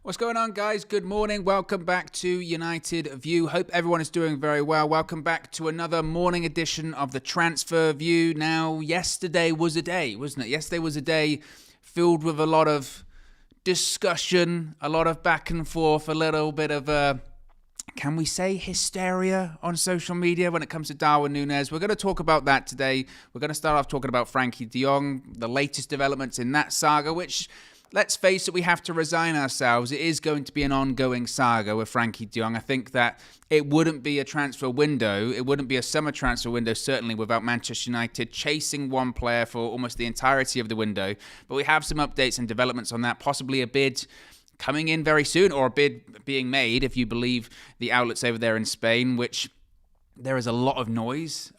What's going on, guys? Good morning. Welcome back to United View. Hope everyone is doing very well. Welcome back to another morning edition of the Transfer View. Now, yesterday was a day, wasn't it? Yesterday was a day filled with a lot of discussion, a lot of back and forth, a little bit of can we say hysteria on social media when it comes to Darwin Nunez? We're going to talk about that today. We're going to start off talking about Frankie De Jong, the latest developments in that saga, which, let's face it, we have to resign ourselves. It is going to be an ongoing saga with Frankie De Jong. I think that it wouldn't be a transfer window. It wouldn't be a summer transfer window, certainly, without Manchester United chasing one player for almost the entirety of the window. But we have some updates and developments on that, possibly a bid coming in very soon, or a bid being made, if you believe the outlets over there in Spain, which there is a lot of noise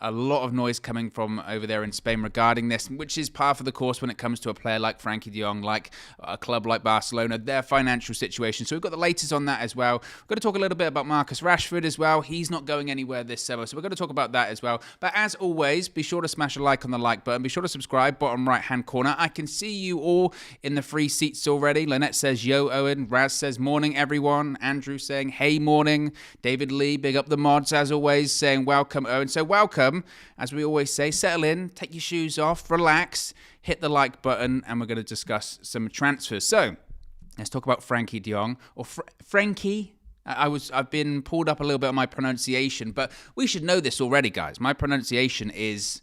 coming from over there in Spain regarding this, which is par for the course when it comes to a player like Frankie De Jong, like a club like Barcelona, their financial situation. So we've got the latest on that as well. We're going to talk a little bit about Marcus Rashford as well. He's not going anywhere this summer, so we're going to talk about that as well. But as always, be sure to smash a like on the like button. Be sure to subscribe, bottom right-hand corner. I can see you all in the free seats already. Lynette says, yo, Owen. Raz says, morning, everyone. Andrew saying, hey, morning. David Lee, big up the mods, as always, saying welcome, Owen. So welcome, as we always say, settle in, take your shoes off, relax, hit the like button, and we're going to discuss some transfers. So let's talk about Frankie De Jong, or Frankie. I've been pulled up a little bit on my pronunciation, but we should know this already, guys. My pronunciation is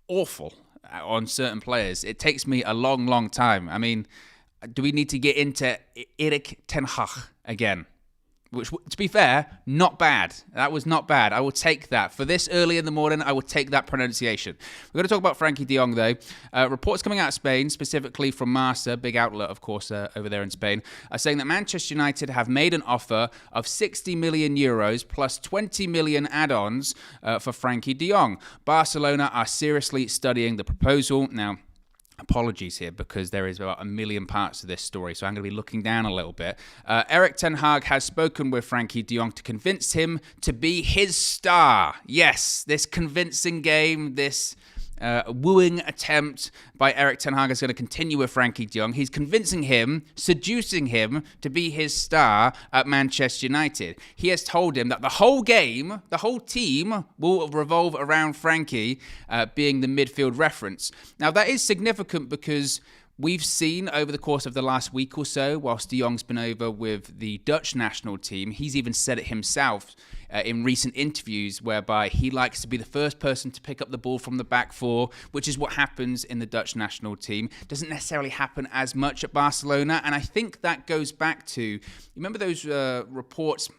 awful on certain players. It takes me a long time. I mean, do we need to get into Erik ten Hag again? Which, to be fair, not bad. That was not bad. I will take that. For this early in the morning, I will take that pronunciation. We're going to talk about Frankie De Jong, though. Reports coming out of Spain, specifically from Marca, big outlet, of course, over there in Spain, are saying that Manchester United have made an offer of 60 million euros plus 20 million add-ons for Frankie De Jong. Barcelona are seriously studying the proposal. Now, apologies here because there is about a million parts to this story, so I'm going to be looking down a little bit. Erik ten Hag has spoken with Frankie De Jong to convince him to be his star. Yes, this convincing game, this wooing attempt by Erik ten Hag is going to continue with Frankie De Jong. He's convincing him, seducing him to be his star at Manchester United. He has told him that the whole game, the whole team will revolve around Frankie being the midfield reference. Now, that is significant because we've seen over the course of the last week or so, whilst De Jong's been over with the Dutch national team, he's even said it himself in recent interviews, whereby he likes to be the first person to pick up the ball from the back four, which is what happens in the Dutch national team. Doesn't necessarily happen as much at Barcelona, and I think that goes back to, you remember those reports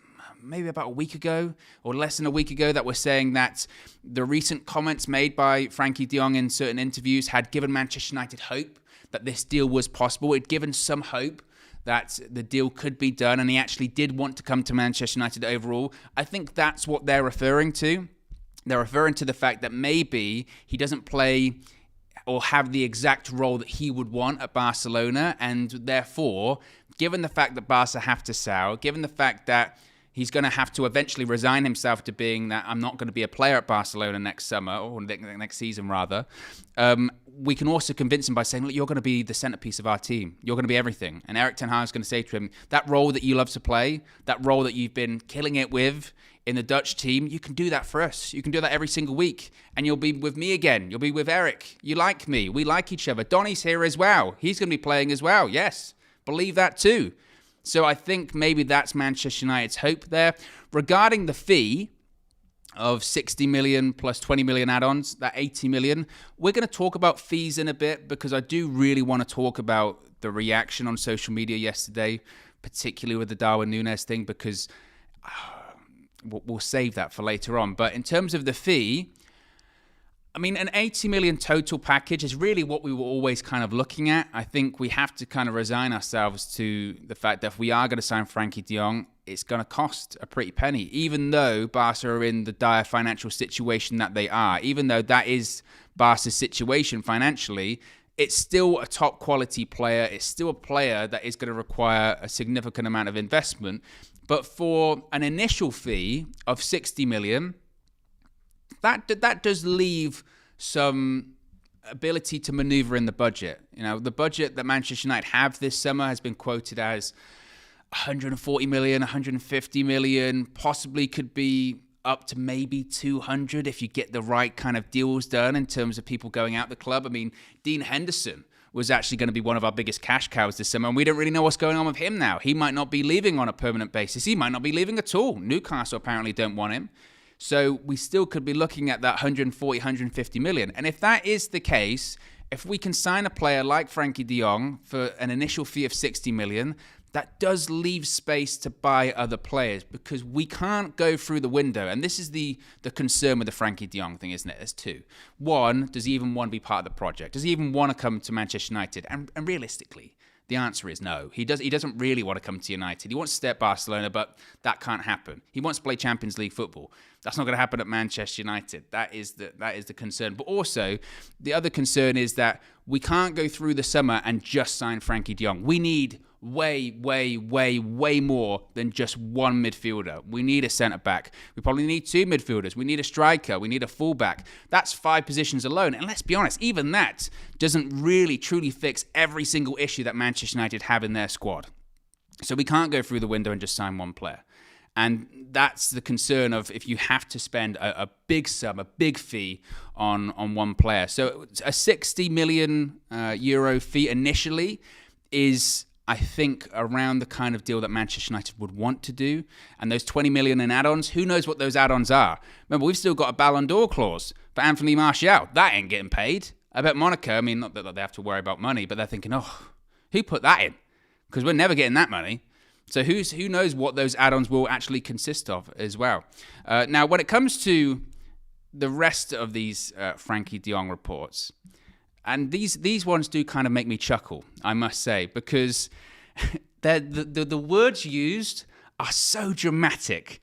maybe about a week ago or less than a week ago that were saying that the recent comments made by Frankie De Jong in certain interviews had given Manchester United hope that this deal was possible. It'd given some hope that the deal could be done, and he actually did want to come to Manchester United overall. I think that's what they're referring to. They're referring to the fact that maybe he doesn't play or have the exact role that he would want at Barcelona, and therefore, given the fact that Barca have to sell, given the fact that he's going to have to eventually resign himself to being that I'm not going to be a player at Barcelona next summer, or next season rather, we can also convince him by saying, look, you're going to be the centerpiece of our team. You're going to be everything. And Erik ten Hag is going to say to him, that role that you love to play, that role that you've been killing it with in the Dutch team, you can do that for us. You can do that every single week. And you'll be with me again. You'll be with Eric. You like me. We like each other. Donny's here as well. He's going to be playing as well. Yes. Believe that too. So I think maybe that's Manchester United's hope there. Regarding the fee of 60 million plus 20 million add-ons, that 80 million, we're going to talk about fees in a bit because I do really want to talk about the reaction on social media yesterday, particularly with the Darwin Nunez thing, because we'll save that for later on. But in terms of the fee, I mean, an 80 million total package is really what we were always kind of looking at. I think we have to kind of resign ourselves to the fact that if we are going to sign Frankie De Jong, it's going to cost a pretty penny, even though Barca are in the dire financial situation that they are. Even though that is Barca's situation financially, it's still a top quality player. It's still a player that is going to require a significant amount of investment. But for an initial fee of 60 million, that does leave some ability to maneuver in the budget. You know, the budget that Manchester United have this summer has been quoted as 140 million, 150 million, possibly could be up to maybe 200 if you get the right kind of deals done in terms of people going out the club. I mean, Dean Henderson was actually going to be one of our biggest cash cows this summer, and we don't really know what's going on with him now. He might not be leaving on a permanent basis. He might not be leaving at all. Newcastle apparently don't want him. So we still could be looking at that 140, 150 million. And if that is the case, if we can sign a player like Frankie de Jong for an initial fee of 60 million, that does leave space to buy other players, because we can't go through the window. And this is the concern with the Frankie de Jong thing, isn't it? There's two. One, does he even want to be part of the project? Does he even want to come to Manchester United? And realistically, the answer is no. He doesn't really want to come to United. He wants to stay at Barcelona, but that can't happen. He wants to play Champions League football. That's not going to happen at Manchester United. That is the concern. But also, the other concern is that we can't go through the summer and just sign Frankie de Jong. We need way more than just one midfielder. We need a centre-back. We probably need two midfielders. We need a striker. We need a full-back. That's 5 positions alone. And let's be honest, even that doesn't really truly fix every single issue that Manchester United have in their squad. So we can't go through the window and just sign one player. And that's the concern of if you have to spend a big sum, a big fee on one player. So a 60 million euro fee initially is, I think, around the kind of deal that Manchester United would want to do. And those 20 million in add-ons, who knows what those add-ons are? Remember, we've still got a Ballon d'Or clause for Anthony Martial. That ain't getting paid. I bet Monaco, I mean, not that they have to worry about money, but they're thinking, oh, who put that in? Because we're never getting that money. So who knows what those add-ons will actually consist of as well. Now, when it comes to the rest of these Frankie de Jong reports, and these ones do kind of make me chuckle, I must say, because the words used are so dramatic,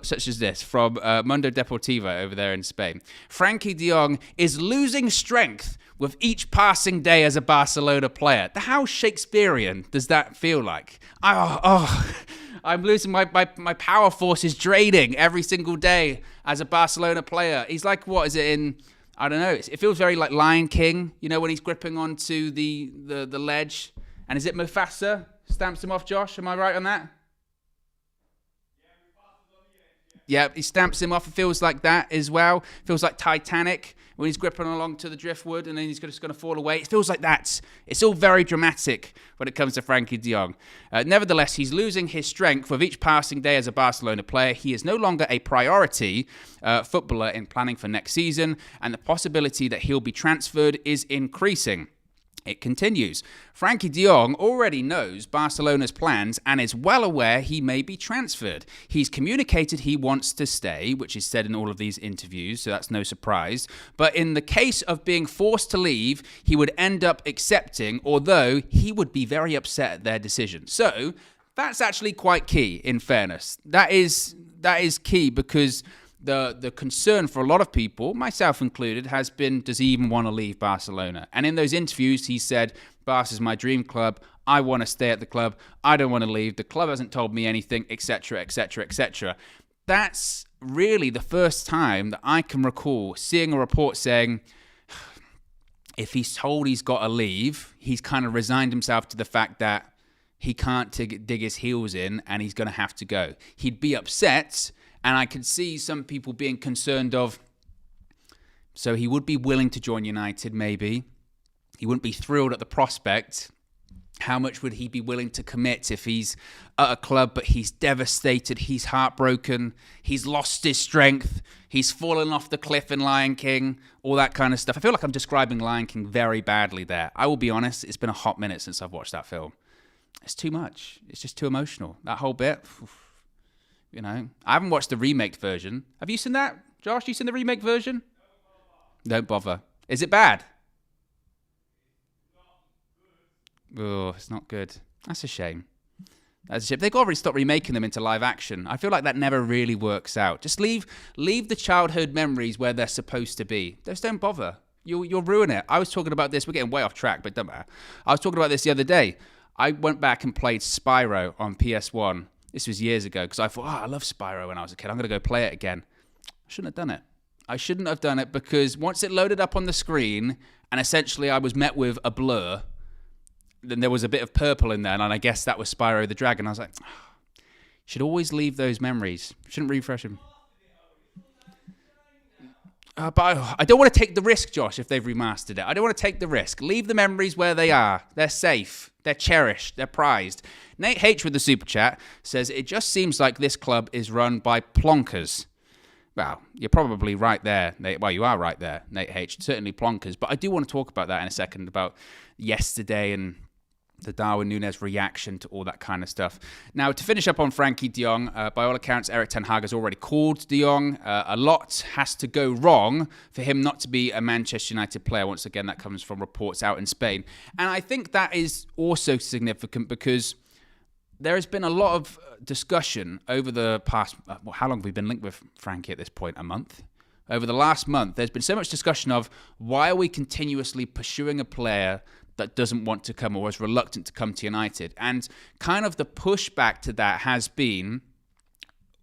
such as this from Mundo Deportivo over there in Spain. Frankie de Jong is losing strength with each passing day as a Barcelona player. How Shakespearean does that feel like? I'm losing my power force is draining every single day as a Barcelona player. He's like, what is it in... I don't know. It feels very like Lion King, you know, when he's gripping onto the ledge. And is it Mufasa stamps him off, Josh? Am I right on that? Yeah, he stamps him off. It feels like that as well. It feels like Titanic when he's gripping along to the driftwood and then he's just going to fall away. It feels like that. It's all very dramatic when it comes to Frankie de Jong. Nevertheless, he's losing his strength with each passing day as a Barcelona player. He is no longer a priority footballer in planning for next season, and the possibility that he'll be transferred is increasing. It continues. Frankie de Jong already knows Barcelona's plans and is well aware he may be transferred. He's communicated he wants to stay, which is said in all of these interviews, so that's no surprise. But in the case of being forced to leave, he would end up accepting, although he would be very upset at their decision. So that's actually quite key, in fairness. That is key because the concern for a lot of people, myself included, has been, does he even want to leave Barcelona? And in those interviews, he said, Barca's my dream club. I want to stay at the club. I don't want to leave. The club hasn't told me anything, etc., etc., etc. That's really the first time that I can recall seeing a report saying, if he's told he's got to leave, he's kind of resigned himself to the fact that he can't dig his heels in and he's going to have to go. He'd be upset. And I could see some people being concerned of, so he would be willing to join United, maybe. He wouldn't be thrilled at the prospect. How much would he be willing to commit if he's at a club, but he's devastated, he's heartbroken, he's lost his strength, he's fallen off the cliff in Lion King, all that kind of stuff. I feel like I'm describing Lion King very badly there. I will be honest, it's been a hot minute since I've watched that film. It's too much. It's just too emotional. That whole bit... You know, I haven't watched the remake version. Have you seen that? Josh, you seen the remake version? Don't bother. Is it bad? Oh, it's not good. That's a shame. That's a shame. They've already stopped remaking them into live action. I feel like that never really works out. Just leave the childhood memories where they're supposed to be. Just don't bother. You'll ruin it. I was talking about this. We're getting way off track, but don't matter. I was talking about this the other day. I went back and played Spyro on PS1. This was years ago because I thought, I love Spyro when I was a kid. I'm going to go play it again. I shouldn't have done it. I shouldn't have done it because once it loaded up on the screen and essentially I was met with a blur, then there was a bit of purple in there, and I guess that was Spyro the Dragon. I was like, should always leave those memories. Shouldn't refresh them. But I don't want to take the risk, Josh, if they've remastered it. I don't want to take the risk. Leave the memories where they are. They're safe. They're cherished. They're prized. Nate H with the super chat says, it just seems like this club is run by plonkers. Well, you're probably right there, Nate. Well, you are right there, Nate H. Certainly plonkers. But I do want to talk about that in a second, about yesterday and the Darwin Nunez reaction to all that kind of stuff. Now, to finish up on Frankie de Jong, by all accounts, Erik ten Hag has already called de Jong. A lot has to go wrong for him not to be a Manchester United player. Once again, that comes from reports out in Spain. And I think that is also significant because there has been a lot of discussion over the past... how long have we been linked with Frankie at this point? A month? Over the last month, there's been so much discussion of why are we continuously pursuing a player that doesn't want to come or is reluctant to come to United. And kind of the pushback to that has been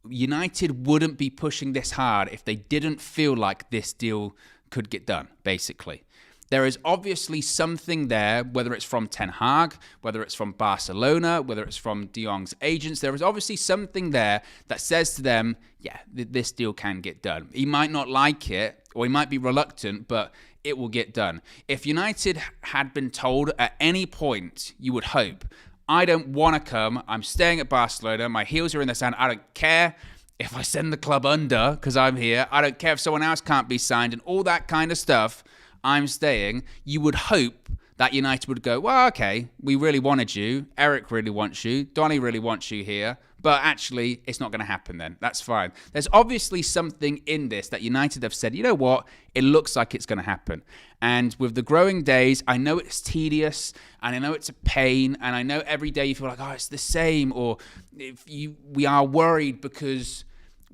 United wouldn't be pushing this hard if they didn't feel like this deal could get done, basically. There is obviously something there, whether it's from Ten Hag, whether it's from Barcelona, whether it's from de Jong's agents. There is obviously something there that says to them, yeah, this deal can get done. He might not like it, or he might be reluctant, but it will get done. If United had been told at any point, you would hope, I don't want to come, I'm staying at Barcelona, my heels are in the sand, I don't care if I send the club under because I'm here, I don't care if someone else can't be signed and all that kind of stuff, I'm staying. You would hope that United would go, well, okay, we really wanted you, Eric really wants you, Donny really wants you here, but actually, it's not going to happen then. That's fine. There's obviously something in this that United have said, you know what? It looks like it's going to happen. And with the growing days, I know it's tedious, and I know it's a pain, and I know every day you feel like, oh, it's the same, or we are worried because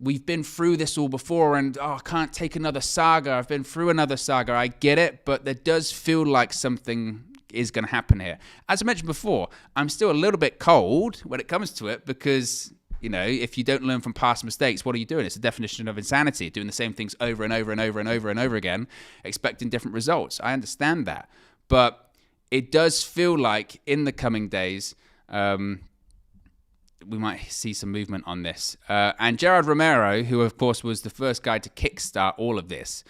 we've been through this all before, and I can't take another saga. I've been through another saga. I get it, but there does feel like something is going to happen here. As I mentioned before, I'm still a little bit cold when it comes to it because, you know, if you don't learn from past mistakes, what are you doing? It's a definition of insanity, doing the same things over and over and over and over and over again, expecting different results. I understand that. But it does feel like in the coming days, we might see some movement on this. And Gerard Romero, who of course was the first guy to kickstart all of this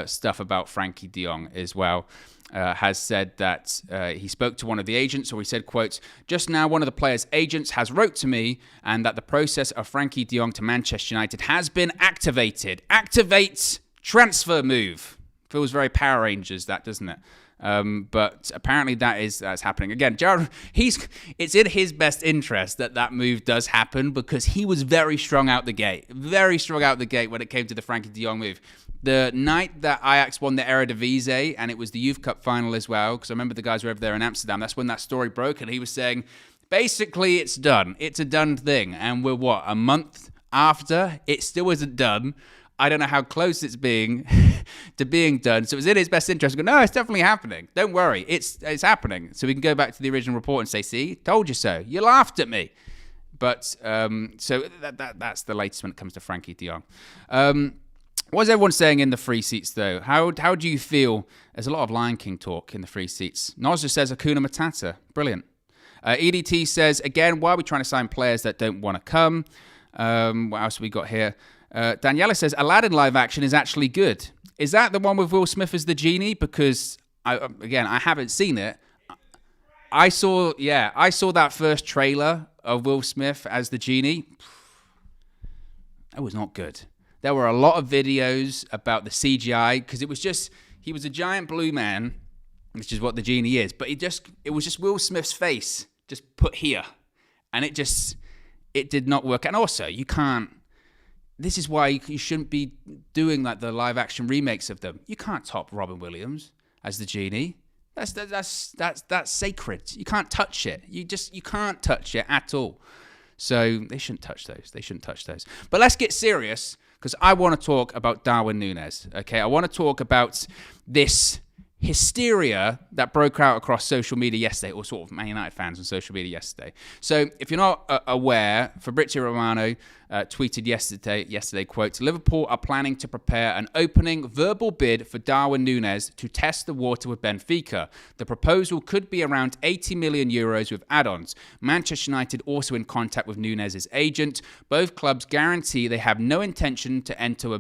stuff about Frankie de Jong as well, has said that he spoke to one of the agents, or he said, quote, just now one of the player's agents has wrote to me and that the process of Frankie de Jong to Manchester United has been activated. Activate transfer move. Feels very Power Rangers, that, doesn't it? But apparently that's happening. Again, Gerard, it's in his best interest that move does happen because he was very strong out the gate when it came to the Frankie de Jong move. The night that Ajax won the Eredivisie, and it was the Youth Cup final as well, because I remember the guys were over there in Amsterdam, that's when that story broke, and he was saying, basically it's done. It's a done thing. And we're, a month after? It still isn't done. I don't know how close it's being to being done. So it was in his best interest to go, no, it's definitely happening. Don't worry, it's happening. So we can go back to the original report and say, see, told you so. You laughed at me. But so that's the latest when it comes to Frankie de Jong. What's everyone saying in the free seats, though? How do you feel? There's a lot of Lion King talk in the free seats. Nos just says Hakuna Matata. Brilliant. EDT says, again, why are we trying to sign players that don't want to come? What else have we got here? Daniela says, Aladdin live action is actually good. Is that the one with Will Smith as the genie? Because, I haven't seen it. I saw that first trailer of Will Smith as the genie. That was not good. There were a lot of videos about the CGI because he was a giant blue man, which is what the genie is, but it was just Will Smith's face just put here, and it did not work. And also, you can't. This is why you shouldn't be doing like the live action remakes of them. You can't top Robin Williams as the genie. That's sacred. You can't touch it. You can't touch it at all. So they shouldn't touch those. But let's get serious because I want to talk about Darwin Nunez. Okay, I want to talk about this hysteria that broke out across social media yesterday, or sort of Man United fans on social media yesterday. So if you're not aware, Fabrizio Romano tweeted yesterday, quote, Liverpool are planning to prepare an opening verbal bid for Darwin Nunez to test the water with Benfica. The proposal could be around 80 million euros with add-ons. Manchester United also in contact with Nunez's agent. Both clubs guarantee they have no intention to enter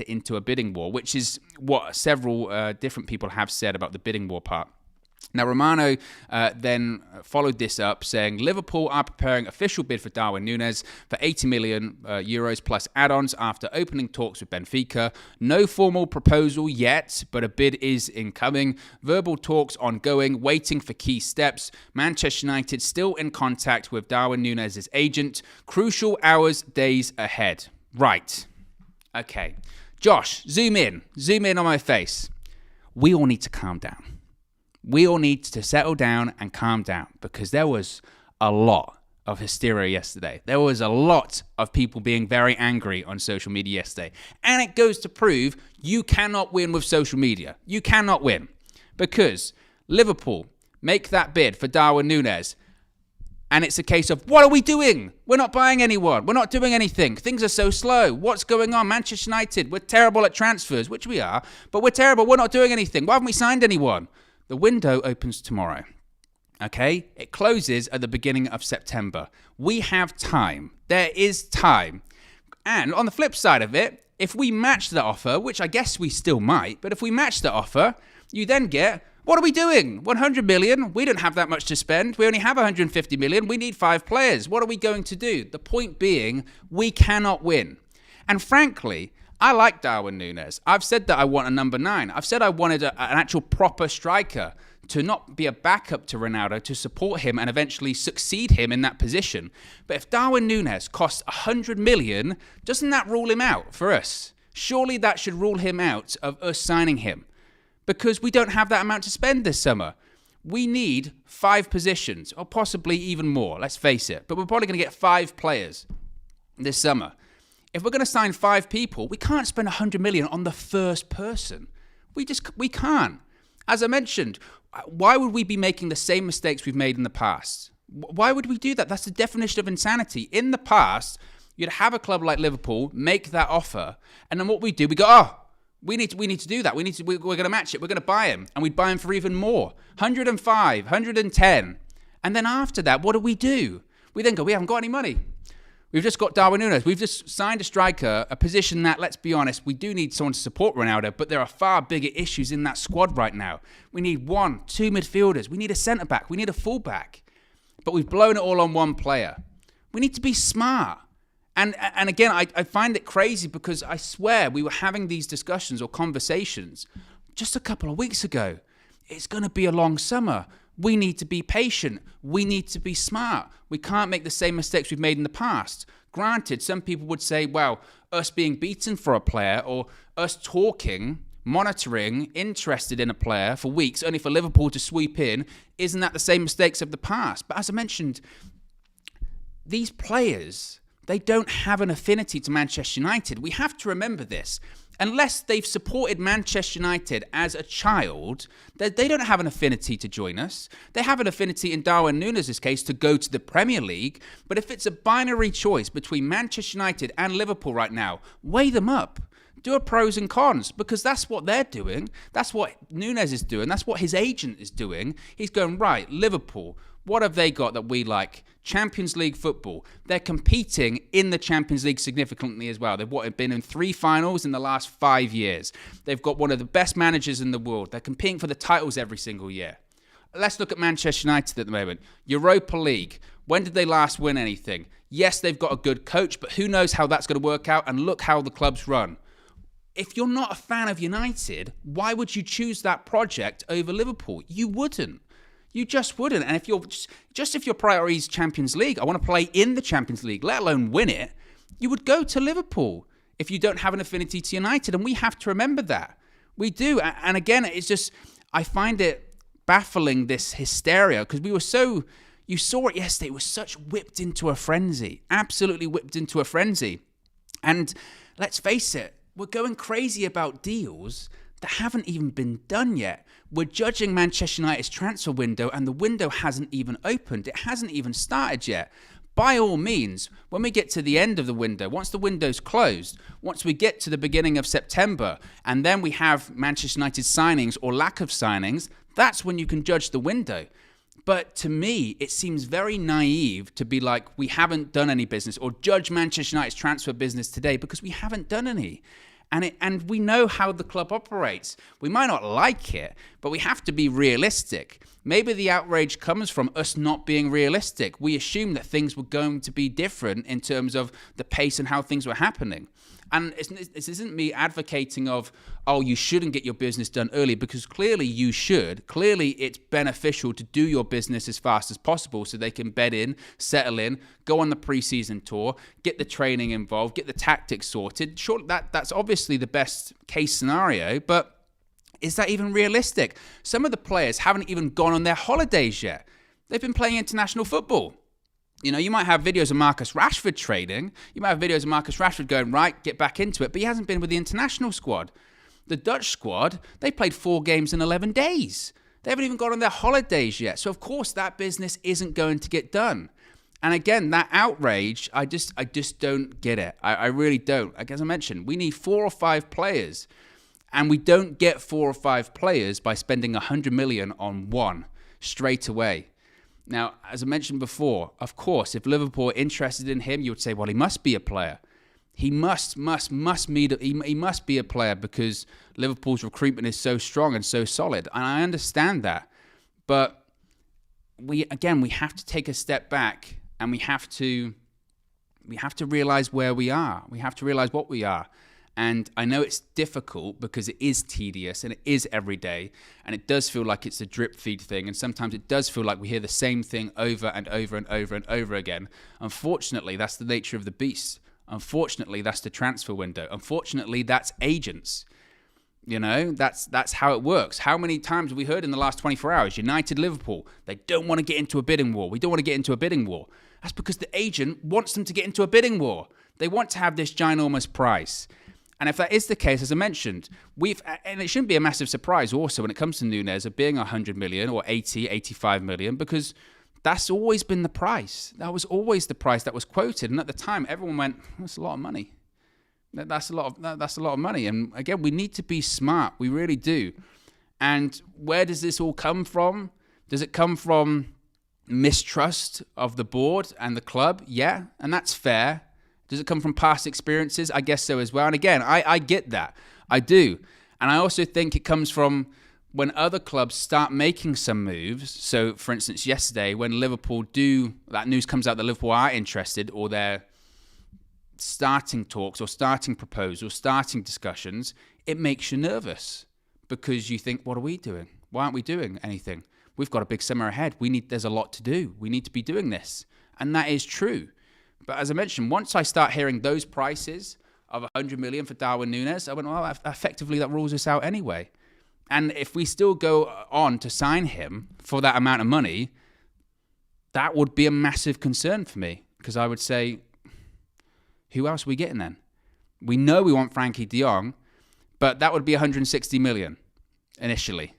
into a bidding war, which is what several different people have said about the bidding war part. Now, Romano then followed this up, saying Liverpool are preparing official bid for Darwin Nunez for 80 million euros plus add-ons after opening talks with Benfica. No formal proposal yet, but a bid is incoming. Verbal talks ongoing, waiting for key steps. Manchester United still in contact with Darwin Nunez's agent. Crucial hours, days ahead. Right. Okay. Josh, zoom in on my face. We all need to calm down. We all need to settle down and calm down because there was a lot of hysteria yesterday. There was a lot of people being very angry on social media yesterday. And it goes to prove you cannot win with social media. You cannot win because Liverpool make that bid for Darwin Nunez and it's a case of, what are we doing? We're not buying anyone. We're not doing anything. Things are so slow. What's going on? Manchester United, we're terrible at transfers, which we are, but we're terrible. We're not doing anything. Why haven't we signed anyone? The window opens tomorrow, okay? It closes at the beginning of September. We have time. There is time. And on the flip side of it, if we match the offer, which I guess we still might, but if we match the offer, you then get, what are we doing? 100 million? We don't have that much to spend. We only have 150 million. We need 5 players. What are we going to do? The point being, we cannot win. And frankly, I like Darwin Nunez. I've said that I want a number 9. I've said I wanted an actual proper striker to not be a backup to Ronaldo, to support him and eventually succeed him in that position. But if Darwin Nunez costs 100 million, doesn't that rule him out for us? Surely that should rule him out of us signing him because we don't have that amount to spend this summer. We need 5 positions or possibly even more, let's face it. But we're probably going to get 5 players this summer. If we're going to sign 5 people, we can't spend 100 million on the first person. We can't. As I mentioned, why would we be making the same mistakes we've made in the past? Why would we do that? That's the definition of insanity. In the past, you'd have a club like Liverpool make that offer, and then what we do, we go, we need to do that. We're going to match it. We're going to buy him, and we'd buy him for even more, 105, 110. And then after that, what do? We then go, we haven't got any money. We've just got Darwin Nunez. We've just signed a striker, a position that, let's be honest, we do need someone to support Ronaldo, but there are far bigger issues in that squad right now. We need 1, 2 midfielders. We need a centre-back. We need a full-back. But we've blown it all on one player. We need to be smart. And again, I find it crazy because I swear we were having these discussions or conversations just a couple of weeks ago. It's going to be a long summer. We need to be patient. We need to be smart. We can't make the same mistakes we've made in the past. Granted, some people would say, well, us being beaten for a player or us talking, monitoring, interested in a player for weeks, only for Liverpool to sweep in, isn't that the same mistakes of the past? But as I mentioned, these players, they don't have an affinity to Manchester United. We have to remember this. Unless they've supported Manchester United as a child, they don't have an affinity to join us. They have an affinity in Darwin Nunez's case to go to the Premier League. But if it's a binary choice between Manchester United and Liverpool right now, weigh them up. Do a pros and cons because that's what they're doing. That's what Nunez is doing. That's what his agent is doing. He's going, right, Liverpool, what have they got that we like? Champions League football. They're competing in the Champions League significantly as well. They've been in 3 finals in the last 5 years. They've got one of the best managers in the world. They're competing for the titles every single year. Let's look at Manchester United at the moment. Europa League. When did they last win anything? Yes, they've got a good coach, but who knows how that's going to work out? And look how the club's run. If you're not a fan of United, why would you choose that project over Liverpool? You wouldn't. You just wouldn't. And if you're if your priority is Champions League, I want to play in the Champions League, let alone win it, you would go to Liverpool if you don't have an affinity to United. And we have to remember that. We do. And again, it's just, I find it baffling, this hysteria, because you saw it yesterday, it was such whipped into a frenzy, absolutely whipped into a frenzy. And let's face it, we're going crazy about deals that haven't even been done yet. We're judging Manchester United's transfer window and the window hasn't even opened. It hasn't even started yet. by all means, when we get to the end of the window, once the window's closed, once we get to the beginning of September, and then we have Manchester United signings or lack of signings, that's when you can judge the window. But to me, it seems very naive to be like, we haven't done any business, or judge Manchester United's transfer business today, because we haven't done any. And we know how the club operates. We might not like it, but we have to be realistic. Maybe the outrage comes from us not being realistic. We assumed that things were going to be different in terms of the pace and how things were happening. And this isn't me advocating of, oh, you shouldn't get your business done early, because clearly you should. Clearly it's beneficial to do your business as fast as possible so they can bed in, settle in, go on the pre-season tour, get the training involved, get the tactics sorted. Sure, that's obviously the best case scenario, but is that even realistic? Some of the players haven't even gone on their holidays yet. They've been playing international football. You know, you might have videos of Marcus Rashford training. You might have videos of Marcus Rashford going, right, get back into it. But he hasn't been with the international squad. The Dutch squad, they played 4 games in 11 days. They haven't even gone on their holidays yet. So, of course, that business isn't going to get done. And again, that outrage, I just don't get it. I really don't. Like, as I mentioned, we need 4 or 5 players. And we don't get 4 or 5 players by spending 100 million on one straight away. Now, as I mentioned before, of course, if Liverpool are interested in him, you would say, well, he must be a player. He must be a player because Liverpool's recruitment is so strong and so solid. And I understand that. But we have to take a step back, and we have to realize where we are. We have to realize what we are. And I know it's difficult because it is tedious and it is every day, and it does feel like it's a drip feed thing, and sometimes it does feel like we hear the same thing over and over and over and over again. Unfortunately, that's the nature of the beast. Unfortunately, that's the transfer window. Unfortunately, that's agents. You know, that's how it works. How many times have we heard in the last 24 hours, United, Liverpool, they don't want to get into a bidding war. We don't want to get into a bidding war. That's because the agent wants them to get into a bidding war. They want to have this ginormous price. And if that is the case, as I mentioned, and it shouldn't be a massive surprise also when it comes to Nunez of being 100 million or 80, 85 million, because that's always been the price. That was always the price that was quoted. And at the time, everyone went, that's a lot of money. That's a lot of money. And again, we need to be smart. We really do. And where does this all come from? Does it come from mistrust of the board and the club? Yeah, and that's fair. Does it come from past experiences? I guess so as well. And again, I get that. I do. And I also think it comes from when other clubs start making some moves. So, for instance, yesterday, when Liverpool that news comes out that Liverpool are interested, or they're starting talks or starting proposals, starting discussions, it makes you nervous because you think, what are we doing? Why aren't we doing anything? We've got a big summer ahead. There's a lot to do. We need to be doing this. And that is true. But as I mentioned, once I start hearing those prices of 100 million for Darwin Nunez, I went, well, effectively that rules us out anyway. And if we still go on to sign him for that amount of money, that would be a massive concern for me, because I would say, who else are we getting then? We know we want Frankie de Jong, but that would be 160 million initially.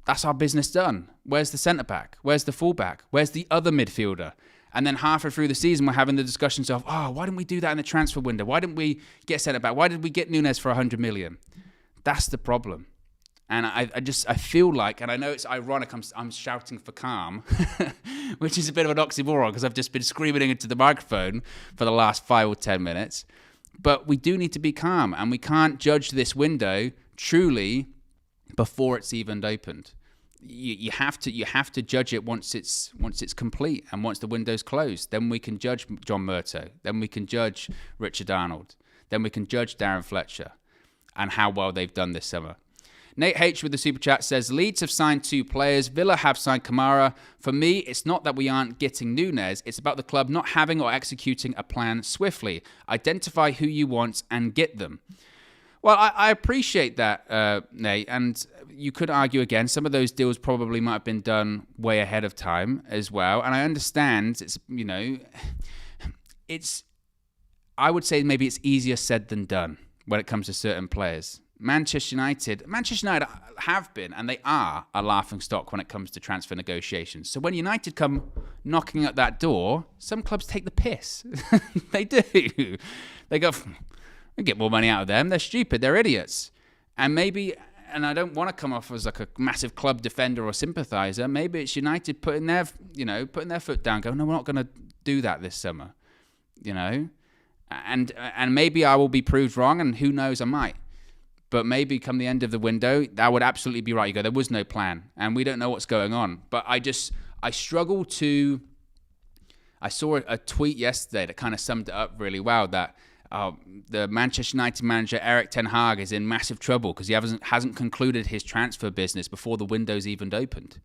That's our business done. Where's the centre-back? Where's the full-back? Where's the other midfielder? And then halfway through the season, we're having the discussions of, why didn't we do that in the transfer window? Why didn't we get centre-back? Why did we get Nunez for 100 million? That's the problem. And I feel like, and I know it's ironic, I'm shouting for calm, which is a bit of an oxymoron because I've just been screaming into the microphone for the last 5 or 10 minutes. But we do need to be calm, and we can't judge this window truly before it's even opened. You have to judge it once it's complete and once the window's closed. Then we can judge John Murtough. Then we can judge Richard Arnold. Then we can judge Darren Fletcher and how well they've done this summer. Nate H with the super chat says, Leeds have signed 2 players. Villa have signed Kamara. For me, it's not that we aren't getting Nunez. It's about the club not having or executing a plan swiftly. Identify who you want and get them. Well, I appreciate that, Nate, and you could argue again, some of those deals probably might have been done way ahead of time as well, and I understand, I would say maybe it's easier said than done when it comes to certain players. Manchester United have been, and they are, a laughingstock when it comes to transfer negotiations. So when United come knocking at that door, some clubs take the piss. They do. They go, we get more money out of them. They're stupid. They're idiots. And maybe, and I don't want to come off as like a massive club defender or sympathizer. Maybe it's United putting their foot down, going, no, we're not going to do that this summer. And maybe I will be proved wrong, and who knows, I might. But maybe come the end of the window, that would absolutely be right. You go, there was no plan, and we don't know what's going on. But I struggle to... I saw a tweet yesterday that kind of summed it up really well, that the Manchester United manager, Erik ten Hag, is in massive trouble because he hasn't concluded his transfer business before the window's even opened.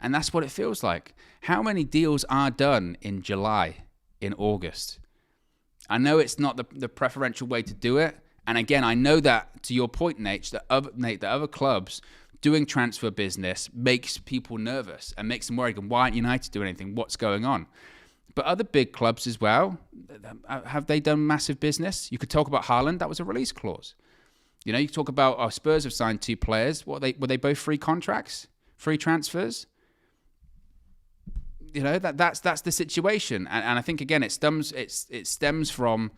And that's what it feels like. How many deals are done in July, in August? I know it's not the preferential way to do it. And again, I know that, to your point, Nate, that other clubs doing transfer business makes people nervous and makes them worried. And why aren't United doing anything? What's going on? But other big clubs as well, have they done massive business? You could talk about Haaland. That was a release clause. You could talk about Spurs have signed 2 players. Were they both free contracts, free transfers? That's the situation. And I think, again, it stems from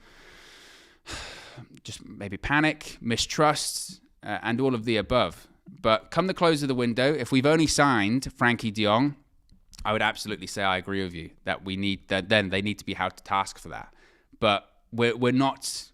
just maybe panic, mistrust, and all of the above. But come the close of the window, if we've only signed Frankie de Jong, I would absolutely say I agree with you that we need that. Then they need to be held to task for that. But we're not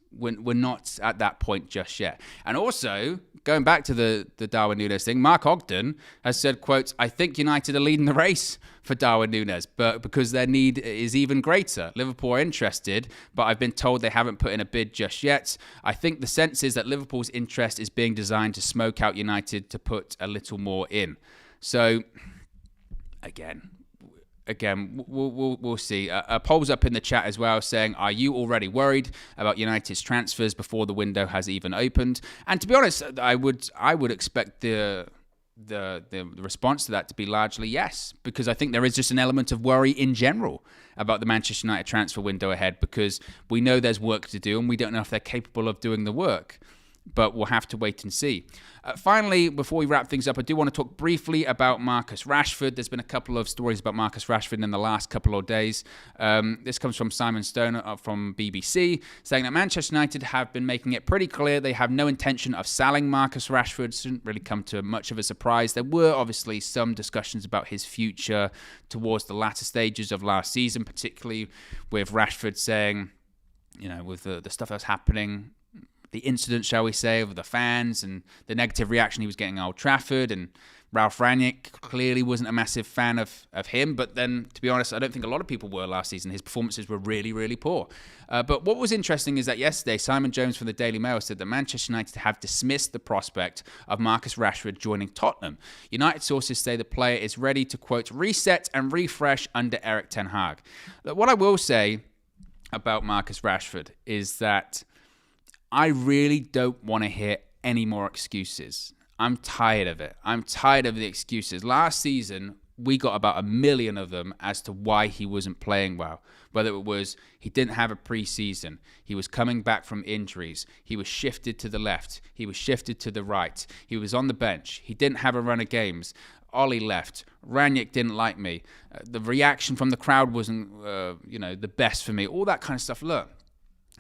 at that point just yet. And also, going back to the Darwin Nunez thing, Mark Ogden has said, quote, I think United are leading the race for Darwin Nunez, but because their need is even greater. Liverpool are interested, but I've been told they haven't put in a bid just yet. I think the sense is that Liverpool's interest is being designed to smoke out United to put a little more in. So, again, we'll see. A poll's up in the chat as well saying, are you already worried about United's transfers before the window has even opened? And to be honest, I would expect the response to that to be largely yes, because I think there is just an element of worry in general about the Manchester United transfer window ahead, because we know there's work to do and we don't know if they're capable of doing the work. But we'll have to wait and see. Finally, before we wrap things up, I do want to talk briefly about Marcus Rashford. There's been a couple of stories about Marcus Rashford in the last couple of days. This comes from Simon Stone from BBC, saying that Manchester United have been making it pretty clear they have no intention of selling Marcus Rashford. Shouldn't really come to much of a surprise. There were obviously some discussions about his future towards the latter stages of last season, particularly with Rashford saying, with the stuff that's happening, the incident, shall we say, of the fans and the negative reaction he was getting at Old Trafford, and Ralf Rangnick clearly wasn't a massive fan of him. But then, to be honest, I don't think a lot of people were last season. His performances were really, really poor. But what was interesting is that yesterday, Simon Jones from the Daily Mail said that Manchester United have dismissed the prospect of Marcus Rashford joining Tottenham. United sources say the player is ready to, quote, reset and refresh under Erik ten Hag. What I will say about Marcus Rashford is that I really don't want to hear any more excuses. I'm tired of it. I'm tired of the excuses. Last season, we got about 1 million of them as to why he wasn't playing well. Whether it was he didn't have a pre-season, he was coming back from injuries, he was shifted to the left, he was shifted to the right, he was on the bench, he didn't have a run of games, Ollie left, Rangnick didn't like me, the reaction from the crowd wasn't the best for me, all that kind of stuff. Look,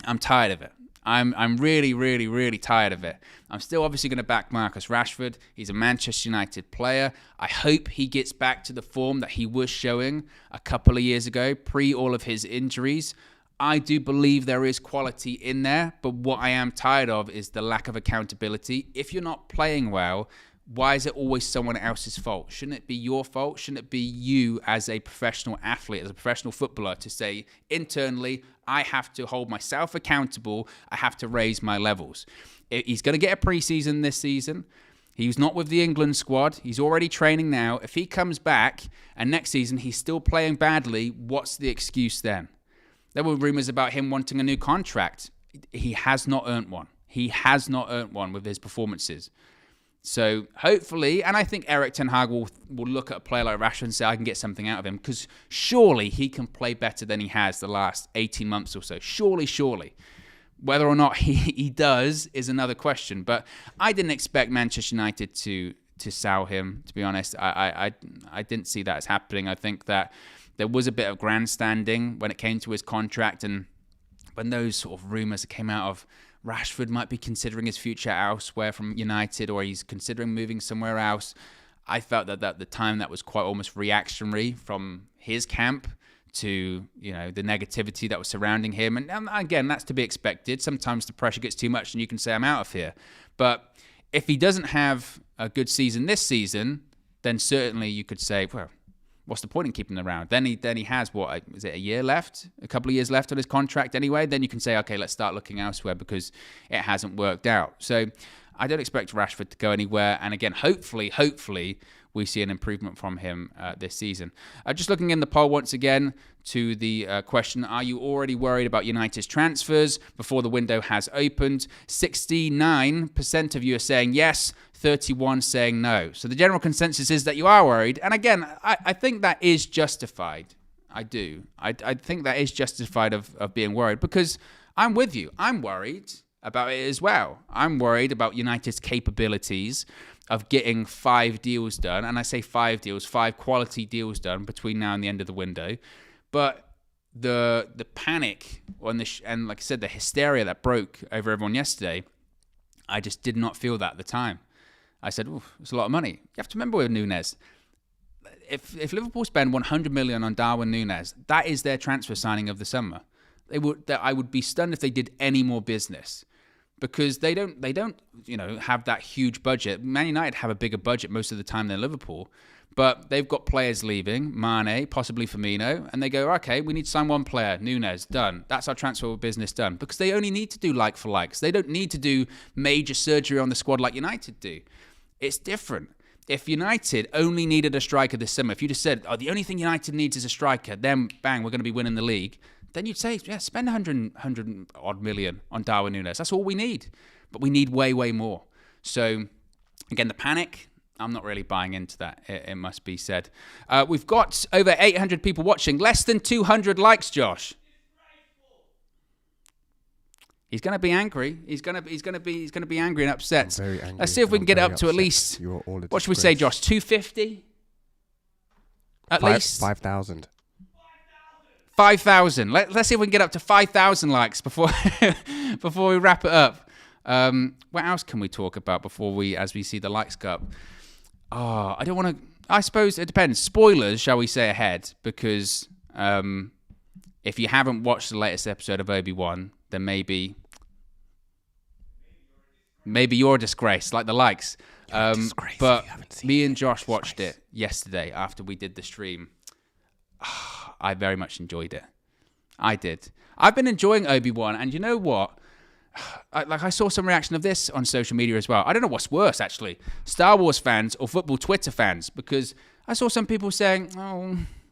I'm tired of it. I'm really, really, really tired of it. I'm still obviously going to back Marcus Rashford. He's a Manchester United player. I hope he gets back to the form that he was showing a couple of years ago, pre all of his injuries. I do believe there is quality in there, but what I am tired of is the lack of accountability. If you're not playing well, why is it always someone else's fault? Shouldn't it be your fault? Shouldn't it be you as a professional athlete, as a professional footballer, to say internally, I have to hold myself accountable. I have to raise my levels. He's going to get a pre-season this season. He's not with the England squad. He's already training now. If he comes back and next season he's still playing badly, what's the excuse then? There were rumours about him wanting a new contract. He has not earned one. He has not earned one with his performances. So hopefully, and I think Erik ten Hag will look at a player like Rashford and say, I can get something out of him, because surely he can play better than he has the last 18 months or so. Surely. Whether or not he does is another question. But I didn't expect Manchester United to sell him, to be honest. I didn't see that as happening. I think that there was a bit of grandstanding when it came to his contract, and when those sort of rumours that came out of Rashford might be considering his future elsewhere from United, or he's considering moving somewhere else, I felt that at the time that was quite almost reactionary from his camp to, you know, the negativity that was surrounding him. And again, that's to be expected. Sometimes the pressure gets too much and you can say, I'm out of here. But if he doesn't have a good season this season, then certainly you could say, well, what's the point in keeping him around? Then he has, what, is it a year left? A couple of years left on his contract anyway? Then you can say, okay, let's start looking elsewhere because it hasn't worked out. So I don't expect Rashford to go anywhere. And again, hopefully, we see an improvement from him this season. Just looking in the poll once again to the question, are you already worried about United's transfers before the window has opened? 69% of you are saying yes, 31% saying no. So the general consensus is that you are worried. And again, I think that is justified. I do. I think that is justified of being worried, because I'm with you. I'm worried about it as well. I'm worried about United's capabilities of getting 5 deals done. And I say 5 deals, 5 quality deals done between now and the end of the window. But the panic and like I said, the hysteria that broke over everyone yesterday, I just did not feel that at the time. I said, ooh, it's a lot of money. You have to remember with Nunez, if Liverpool spend 100 million on Darwin Nunez, that is their transfer signing of the summer. I would be stunned if they did any more business, because they don't have that huge budget. Man United have a bigger budget most of the time than Liverpool, but they've got players leaving, Mane, possibly Firmino, and they go, okay, we need to sign one player, Nunez, done. That's our transfer business done, because they only need to do like for likes. They don't need to do major surgery on the squad like United do. It's different. If United only needed a striker this summer, if you just said, the only thing United needs is a striker, then bang, we're going to be winning the league, then you'd say, yeah, spend 100 odd million on Darwin Nunez. That's all we need. But we need way, way more. So, again, the panic, I'm not really buying into that, it must be said. We've got over 800 people watching, less than 200 likes, Josh. He's going to be angry. He's going to be angry and upset. I'm very angry. Let's see if we can get it up to at least, what should we say, Josh, 250? At least? 5,000. 5,000. Let's see if we can get up to 5,000 likes before we wrap it up. What else can we talk about as we see the likes go up? I don't want to. I suppose it depends. Spoilers, shall we say, ahead, because if you haven't watched the latest episode of Obi-Wan, then maybe you're a disgrace, like the likes. But me and Josh watched it yesterday after we did the stream. I very much enjoyed it. I did. I've been enjoying Obi-Wan, and you know what? I saw some reaction of this on social media as well. I don't know what's worse, actually, Star Wars fans or football Twitter fans, because I saw some people saying,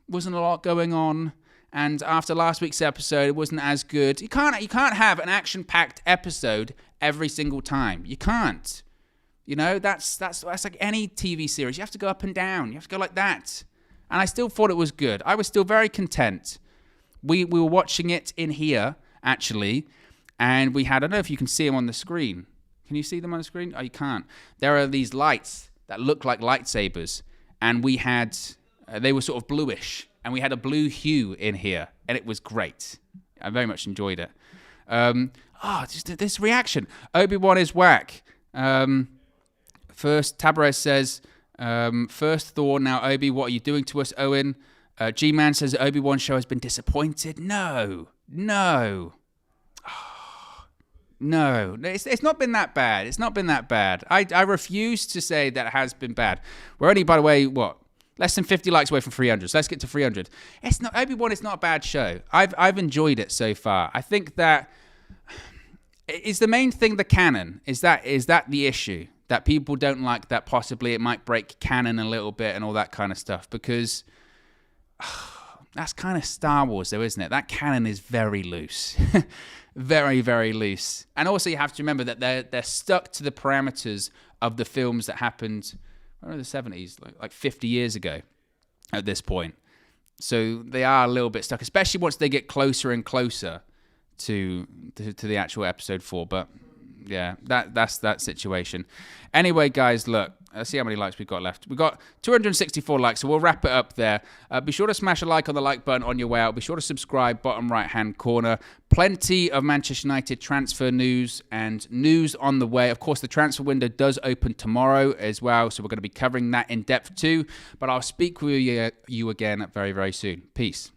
wasn't a lot going on, and after last week's episode, it wasn't as good. You can't have an action-packed episode every single time. You can't. You know, that's like any TV series. You have to go up and down. You have to go like that. And I still thought it was good. I was still very content. We were watching it in here, actually, and we had, I don't know if you can see them on the screen. Can you see them on the screen? Oh, you can't. There are these lights that look like lightsabers, and we had, they were sort of bluish, and we had a blue hue in here, and it was great. I very much enjoyed it. Just this reaction. Obi-Wan is whack. First, Tabarez says, first Thor, now Obi, what are you doing to us, Owen? G-Man says Obi-Wan show has been disappointed. No. No, it's not been that bad. It's not been that bad. I refuse to say that it has been bad. We're only, by the way, less than 50 likes away from 300. So let's get to 300. Obi-Wan is not a bad show. I've enjoyed it so far. I think that is the main thing. The canon is that the issue, that people don't like, that possibly it might break canon a little bit and all that kind of stuff, because that's kind of Star Wars though, isn't it? That canon is very loose. Very, very loose. And also you have to remember that they're stuck to the parameters of the films that happened in the 70s, like 50 years ago at this point. So they are a little bit stuck, especially once they get closer and closer to the actual episode 4. But yeah, that's that situation. Anyway, guys, look, let's see how many likes we've got left. We've got 264 likes, so we'll wrap it up there. Be sure to smash a like on the like button on your way out. Be sure to subscribe, bottom right-hand corner. Plenty of Manchester United transfer news and news on the way. Of course, the transfer window does open tomorrow as well, so we're going to be covering that in depth too. But I'll speak with you again very, very soon. Peace.